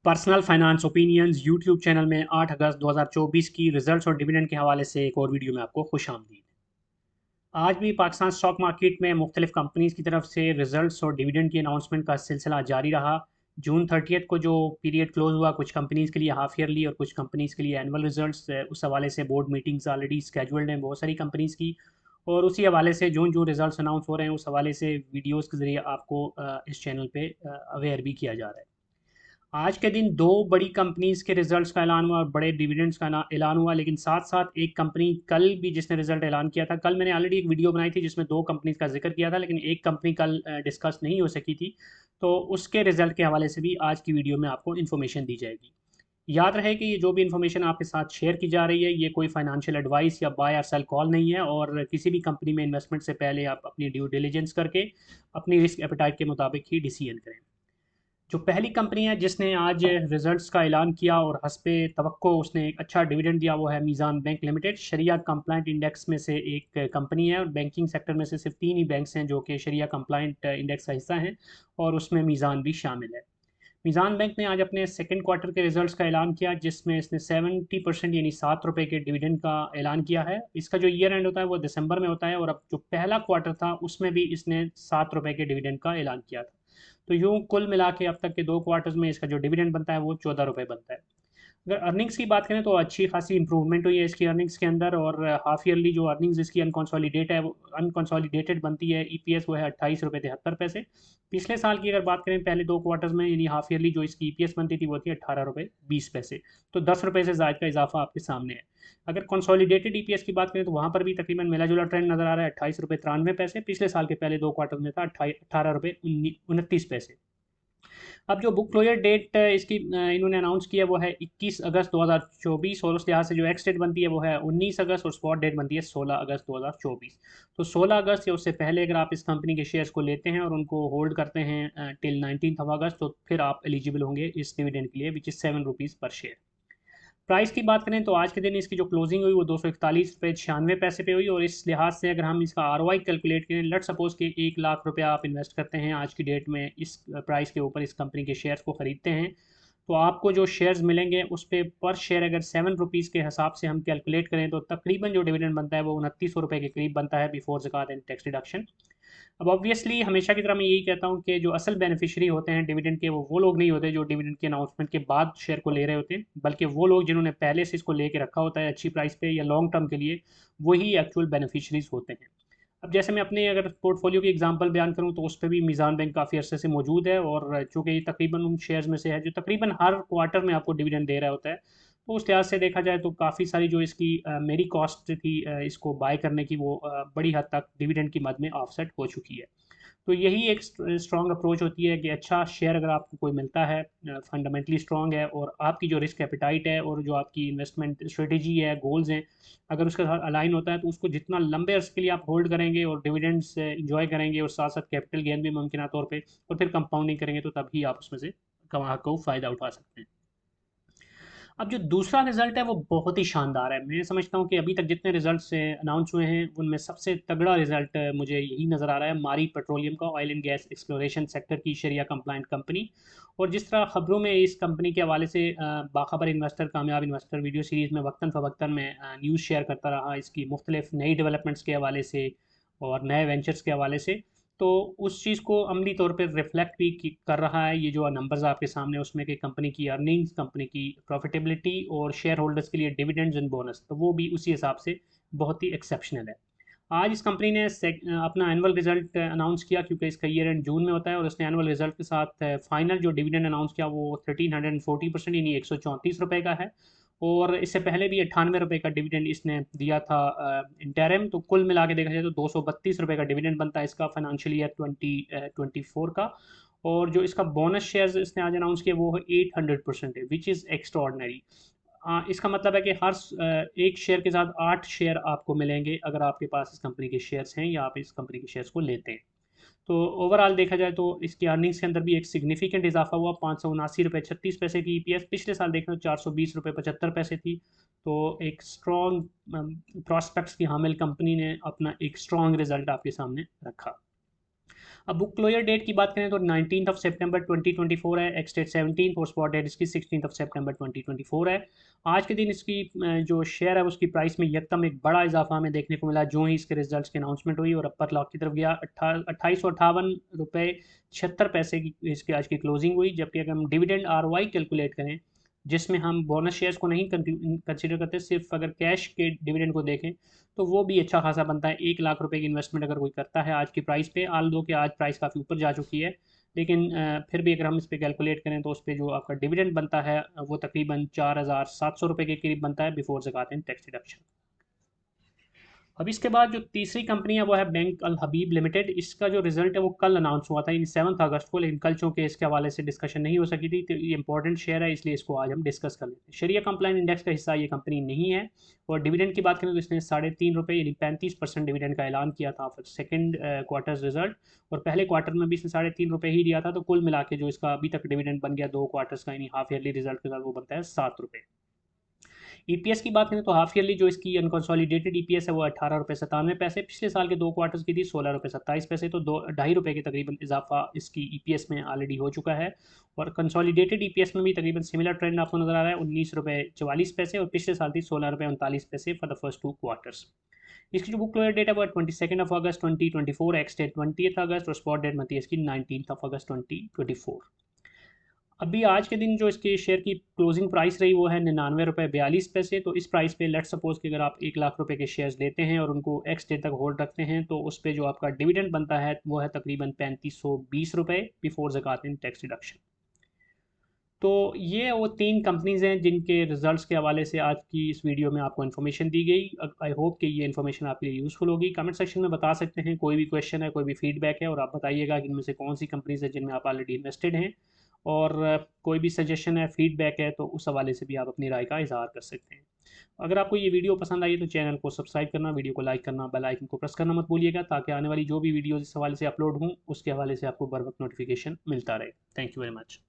Personal finance opinions YouTube channel में 8 अगस्त 2024 की results और डिविडेंड के हवाले से एक और वीडियो में आपको खुश आमदीद। आज भी पाकिस्तान स्टॉक मार्केट में मुख्तलिफ कंपनीज की तरफ से रिजल्ट्स और डिविडेंड की अनाउंसमेंट का सिलसिला जारी रहा। जून 30 को जो पीरियड क्लोज हुआ, कुछ कंपनीज के लिए हाफ ईयरली और कुछ कंपनीज के लिए एनुअल रिजल्ट्स, उस हवाले से बोर्ड मीटिंग्स ऑलरेडी स्केजुल्ड हैं बहुत सारी कंपनीज की। और उसी हवाले से जो जो रिजल्ट्स अनाउंस हो रहे हैं उस हवाले से वीडियोज़ के ज़रिए आपको इस चैनल पे अवेयर भी किया जा रहा है। आज के दिन दो बड़ी कंपनीज के रिजल्ट्स का ऐलान हुआ और बड़े डिविडेंड्स का ऐलान हुआ, लेकिन साथ साथ एक कंपनी कल भी जिसने रिजल्ट ऐलान किया था। कल मैंने ऑलरेडी एक वीडियो बनाई थी जिसमें दो कंपनीज का जिक्र किया था, लेकिन एक कंपनी कल डिस्कस नहीं हो सकी थी। तो उसके रिजल्ट के हवाले से भी आज की वीडियो में आपको इन्फॉर्मेशन दी जाएगी। याद रहे कि ये जो भी इन्फॉर्मेशन आपके साथ शेयर की जा रही है ये कोई फाइनेंशियल एडवाइस या बाय और सेल कॉल नहीं है, और किसी भी कंपनी में इन्वेस्टमेंट से पहले आप अपनी ड्यू डिलिजेंस करके अपनी रिस्क एपेटाइट के मुताबिक ही डिसीजन करें। जो पहली कंपनी है जिसने आज रिजल्ट्स का ऐलान किया और हस्बे तवक्को उसने एक अच्छा डिविडेंड दिया, वो है मीज़ान बैंक लिमिटेड। शरिया कंप्लाइंट इंडेक्स में से एक कंपनी है और बैंकिंग सेक्टर में से सिर्फ तीन ही बैंक्स हैं जो कि शरिया कंप्लाइंट इंडेक्स का हिस्सा हैं, और उसमें मीज़ान भी शामिल है। मीज़ान बैंक ने आज अपने सेकंड क्वार्टर के रिजल्ट्स का ऐलान किया जिसमें इसने 70% यानी ₹7 के डिविडेंड का ऐलान किया है। इसका जो ईयर एंड होता है वो दिसंबर में होता है, और अब जो पहला क्वार्टर था उसमें भी इसने ₹7 के डिविडेंड का ऐलान किया था। तो यूँ कुल मिला के अब तक के दो क्वार्टर्स में इसका जो डिविडेंड बनता है वो ₹14 बनता है। अगर अर्निंग्स की बात करें तो अच्छी खासी इंप्रूवमेंट हुई है इसकी अर्निंग्स के अंदर, और हाफ ईयरली जो अर्निंग्स इसकी अनकंसोलिडेटेड है वो अनकंसोलिडेटेड बनती है, ईपीएस वो है ₹28.73। पिछले साल की अगर बात करें पहले दो क्वार्टर्स में यानी हाफ ईयरली जो इसकी ईपीएस बनती थी वो थी ₹18.20। तो ₹10 से ज़ायद का इजाफा आपके सामने है। अगर कंसोलिडेटेड ईपीएस की बात करें तो वहाँ पर भी तकरीबन मिला जुला ट्रेंड नजर आ रहा है। ₹28.93। पिछले साल के पहले दो क्वार्टर में था ₹18.29। अब जो बुक क्लोजर डेट इसकी इन्होंने अनाउंस किया वो है 21 अगस्त 2024, और उस लिहाज से जो एक्स डेट बनती है वो है 19 अगस्त, और स्पॉट डेट बनती है 16 अगस्त 2024। तो 16 अगस्त या उससे पहले अगर आप इस कंपनी के शेयर्स को लेते हैं और उनको होल्ड करते हैं टिल 19 अगस्त, तो फिर आप एलिजिबल होंगे इस डिविडेंड के लिए, विच इज़ ₹7 पर शेयर। प्राइस की बात करें तो आज के दिन इसकी जो क्लोजिंग हुई वो ₹241.96 पे हुई, और इस लिहाज से अगर हम इसका ROI कैलकुलेट करें, लेट सपोज कि ₹1,00,000 आप इन्वेस्ट करते हैं आज की डेट में इस प्राइस के ऊपर इस कंपनी के शेयर्स को ख़रीदते हैं, तो आपको जो शेयर्स मिलेंगे उस पे पर शेयर अगर ₹7 के हिसाब से हम कैलकुलेट करें तो तकरीबन जो डिविडेंड बनता है वो ₹2900 के करीब बनता है बिफोर ज़कात एंड टैक्स डिडक्शन। अब ऑब्वियसली हमेशा की तरह मैं यही कहता हूँ कि जो असल बेनिफिशियरी होते हैं डिविडेंड के वो लोग नहीं होते जो डिविडेंड के अनाउंसमेंट के बाद शेयर को ले रहे होते हैं, बल्कि वो लोग जिन्होंने पहले से इसको लेके रखा होता है अच्छी प्राइस पे या लॉन्ग टर्म के लिए, वही एक्चुअल बेनिफिशरीज होते हैं। अब जैसे मैं अपने अगर पोर्टफोलियो की एग्जांपल बयान करूं तो उस पर भी मीज़ान बैंक काफ़ी अरसे से मौजूद है, और चूँकि ये तकरीबन उन शेयर्स में से है जो तकरीबन हर क्वार्टर में आपको डिविडेंड दे रहा होता है, तो उस लिहाज से देखा जाए तो काफ़ी सारी जो इसकी मेरी कॉस्ट थी इसको बाय करने की, वो बड़ी हद तक डिविडेंड की मद में ऑफसेट हो चुकी है। तो यही एक स्ट्रॉन्ग अप्रोच होती है कि अच्छा शेयर अगर आपको कोई मिलता है, फंडामेंटली स्ट्रॉन्ग है, और आपकी जो रिस्क एपिटाइट है और जो आपकी इन्वेस्टमेंट स्ट्रेटेजी है, गोल्स हैं, अगर उसके साथ अलाइन होता है तो उसको जितना लंबे अर्से के लिए आप होल्ड करेंगे और डिविडेंड्स इंजॉय करेंगे और साथ साथ कैपिटल गेन भी मुमकिन तौर पे, और फिर कंपाउंडिंग करेंगे, तो तभी आप उसमें से कमा को फ़ायदा उठा सकते हैं। अब जो दूसरा रिजल्ट है वो बहुत ही शानदार है। मैं समझता हूँ कि अभी तक जितने रिजल्ट्स अनाउंस हुए हैं उनमें सबसे तगड़ा रिजल्ट मुझे यही नज़र आ रहा है, मारी पेट्रोलियम का, oil and gas exploration sector की शरिया कंप्लाइंट कंपनी। और जिस तरह खबरों में इस कंपनी के हवाले से बाखबर इन्वेस्टर, कामयाब इन्वेस्टर वीडियो सीरीज़ में वक्तन फ़वक्तन में न्यूज़ शेयर करता रहा इसकी मुख्तलिफ नई डेवलपमेंट्स के हवाले से और नए वेंचर्स के हवाले से, तो उस चीज़ को अमली तौर पे रिफ्लेक्ट भी कर रहा है ये जो नंबर्स आपके सामने, उसमें कि कंपनी की अर्निंग्स, कंपनी की प्रॉफिटेबिलिटी और शेयर होल्डर्स के लिए डिविडेंड्स एंड बोनस, तो वो भी उसी हिसाब से बहुत ही एक्सेप्शनल है। आज इस कंपनी ने अपना एनुअल रिजल्ट अनाउंस किया, क्योंकि इसका ईयर एंड जून में होता है, और उसने एनुअल रिजल्ट के साथ फाइनल जो डिविडेंड अनाउंस किया वो 1340% यानी ₹134 का है। और इससे पहले भी ₹98 का डिविडेंड इसने दिया था इंटरिम। तो कुल मिला के देखा जाए तो ₹232 का डिविडेंड बनता है इसका फाइनेंशियल ईयर 2024 का। और जो इसका बोनस शेयर्स इसने आज अनाउंस किया वो 800% है, विच इज़ एक्स्ट्रॉर्डनरी। इसका मतलब है कि हर एक शेयर के साथ 8 शेयर आपको मिलेंगे अगर आपके पास इस कंपनी के शेयर्स हैं या आप इस कंपनी के शेयर्स को लेते हैं। तो ओवरऑल देखा जाए तो इसकी अर्निंग्स के अंदर भी एक सिग्निफिकेंट इजाफा हुआ, ₹579.36 की ईपीएस पिछले साल देखें तो ₹420.75 थी। तो एक स्ट्रॉन्ग प्रॉस्पेक्ट्स की हामिल कंपनी ने अपना एक स्ट्रॉन्ग रिजल्ट आपके सामने रखा। अब बुक क्लोजर डेट की बात करें तो 19 सितंबर 2024 है, एक्स डेट 17 और स्पॉट डेट इसकी 16 सितंबर 2024 है। आज के दिन इसकी जो शेयर है उसकी प्राइस में यकदम एक बड़ा इजाफा हमें देखने को मिला जो ही इसके रिजल्ट्स की अनाउंसमेंट हुई और अपर लॉक की तरफ गया। 2858 रुपये 76 पैसे की इसकी आज की क्लोजिंग हुई। जबकि अगर हम डिविडेंड ROI कैलकुलेट करें, जिसमें हम बोनस शेयर्स को नहीं कंसिडर करते, सिर्फ अगर कैश के डिविडेंड को देखें तो वो भी अच्छा खासा बनता है। 1 लाख रुपए की इन्वेस्टमेंट अगर कोई करता है आज की प्राइस पे, आल दो कि आज प्राइस काफ़ी ऊपर जा चुकी है, लेकिन फिर भी अगर हम इस पर कैलकुलेट करें तो उस पर जो आपका डिविडेंड बनता है वो तकरीबन 4700 रुपये के करीब बनता है बिफोर ज़कात एंड टैक्स डिडक्शन। अब इसके बाद जो तीसरी कंपनी है वो है बैंक अल हबीब लिमिटेड। इसका जो रिजल्ट है वो कल अनाउंस हुआ था, इन 7 अगस्त को, लेकिन कल चूँकि इसके हवाले से डिस्कशन नहीं हो सकी थी तो ये इंपॉर्टेंट शेयर है, इसलिए इसको आज हम डिस्कस कर लेते हैं। शरिया कंप्लाइंट इंडेक्स का हिस्सा ये कंपनी नहीं है। और डिविडेंड की बात करें तो इसने 3.5 रुपये यानी 35% डिविडेंड का ऐलान किया था फॉर सेकेंड क्वार्टर रिजल्ट, और पहले क्वार्टर में भी इसने 3.5 रुपये ही दिया था। तो कुल मिला के जो इसका अभी तक डिविडेंड बन गया 2 क्वार्टर्स का यानी हाफ ईयरली रिजल्ट के साथ, वो बनता है 7 रुपये। ईपीएस की बात करें तो हाफ ईयरली जो इसकी अनकंसोलिडेटेड ईपीएस है वो 18 रुपये 97 पैसे, पिछले साल के 2 क्वार्टर्स की थी 16 रुपये 27 पैसे, तो 2.5 रुपये के तकरीबन इजाफा इसकी ईपीएस में ऑलरेडी हो चुका है। और कंसोलिडेटेड ईपीएस में भी तकरीबन सिमिलर ट्रेंड आपको नजर आ रहा है, 19 रुपये 44 पैसे, और पिछले साल थी 16 रुपये 39 पैसे फॉर द फर्स्ट 2 क्वार्टर्स। इसकी जो बुक क्लोजर डेट है वो 22 अगस्त 2024, एक्स डेट 20 अगस्त, और स्पॉट डेट बनती है इसकी 19 अगस्त 2024। अभी आज के दिन जो इसके शेयर की क्लोजिंग प्राइस रही वो है 99 रुपये 42 पैसे। तो इस प्राइस पे लेट्स सपोज कि अगर आप 1 लाख रुपए के शेयर्स लेते हैं और उनको एक्स डे तक होल्ड रखते हैं तो उस पर जो आपका डिविडेंड बनता है वो है तकरीबन 3520 रुपये बिफोर ज़कात एंड टैक्स डिडक्शन। तो ये वो 3 कंपनीज़ हैं जिनके रिजल्ट्स के हवाले से आज की इस वीडियो में आपको इन्फॉर्मेशन दी गई। आई होप कि ये इन्फॉर्मेशन आपके लिए यूज़फुल होगी। कमेंट सेक्शन में बता सकते हैं, कोई भी क्वेश्चन है, कोई भी फीडबैक है, और आप बताइएगा कि इनमें से कौन सी कंपनीज़ है जिनमें आप ऑलरेडी इन्वेस्टेड हैं। और कोई भी सजेशन है, फीडबैक है, तो उस हवाले से भी आप अपनी राय का इजहार कर सकते हैं। अगर आपको ये वीडियो पसंद आई है तो चैनल को सब्सक्राइब करना, वीडियो को लाइक करना, बेल आइकन को प्रेस करना मत भूलिएगा, ताकि आने वाली जो भी वीडियोज़ इस हवाले से अपलोड हों उसके हवाले से आपको बर वक्त नोटिफिकेशन मिलता रहे। Thank you very much.